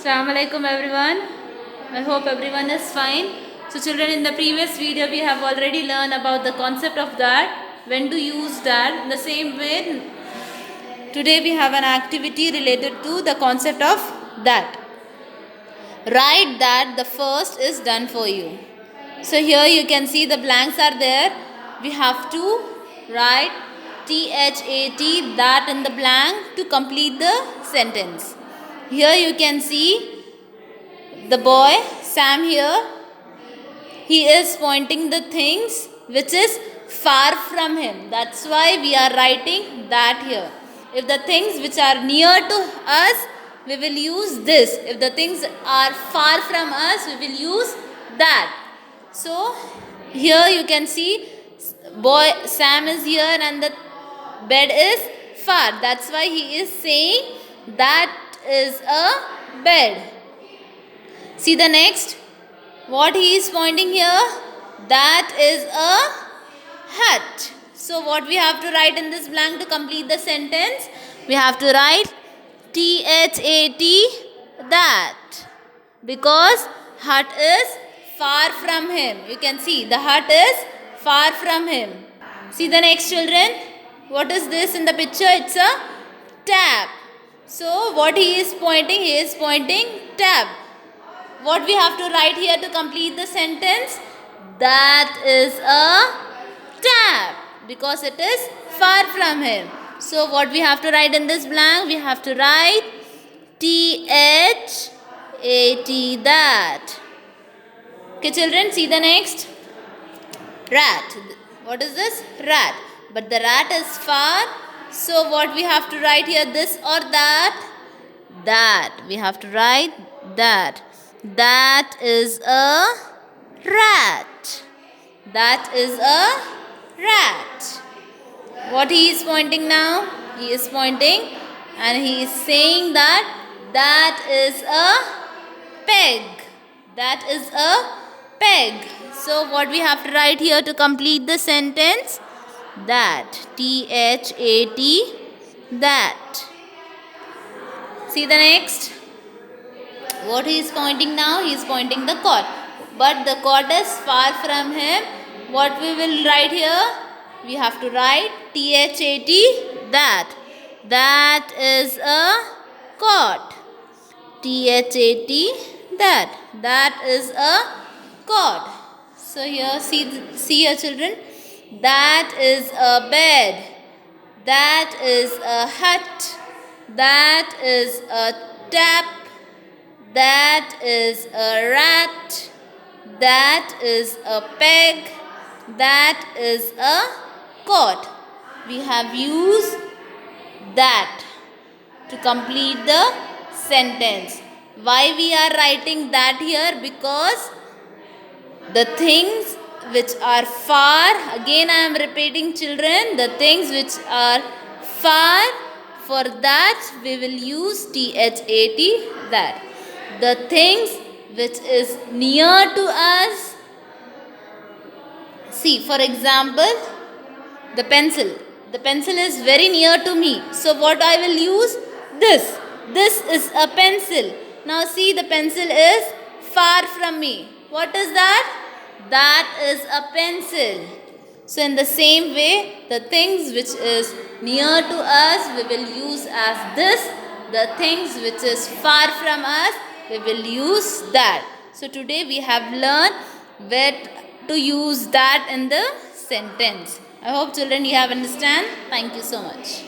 Assalamu alaikum everyone. I hope everyone is fine. So children, in the previous video we have already learned about the concept of that, when to use that. In the same way, today we have an activity related to the concept of that. Write that the first is done for you. So here you can see the blanks are there. We have to write THAT, that, in the blank to complete the sentence. Here you can see the boy Sam here. He is pointing the things which is far from him. That's why we are writing that here. If the things which are near to us, we will use this. If the things are far from us, we will use that. So here you can see boy Sam is here and the bed is far. That's why he is saying that is a bed. See the next. What he is pointing here? That is a hut. So what we have to write in this blank to complete the sentence? We have to write THAT, that. Because hut is far from him. You can see the hut is far from him. See the next, children. What is this in the picture? It's a tap. So what he is pointing? He is pointing tap. What we have to write here to complete the sentence? That is a tap, because it is far from him. So what we have to write in this blank? We have to write THAT, that. Okay children, see the next. Rat. What is this? Rat. But the rat is far. So what we have to write here? This or that? That. We have to write that. That is a rat. That is a rat. What he is pointing now? He is pointing and he is saying that that is a peg. That is a peg. So what we have to write here to complete the sentence? That. THAT, that. See the next. What he is pointing now? He is pointing the cot. But the cot is far from him. What we will write here? We have to write THAT, that. That is a cot. THAT, that. That is a cot. So here, see your children. That is a bed. That is a hut. That is a tap. That is a rat. That is a peg. That is a cot. We have used that to complete the sentence. Why we are writing that here? Because the things which are far, again I am repeating children, the things which are far, for that we will use THAT, that. The things which is near to us, see for example the pencil. The pencil is very near to me. So what I will use? This. This is a pencil. Now see, the pencil is far from me. What is that? That is a pencil. So in the same way, the things which is near to us, we will use as this. The things which is far from us, we will use that. So today we have learned where to use that in the sentence. I hope children you have understand. Thank you so much.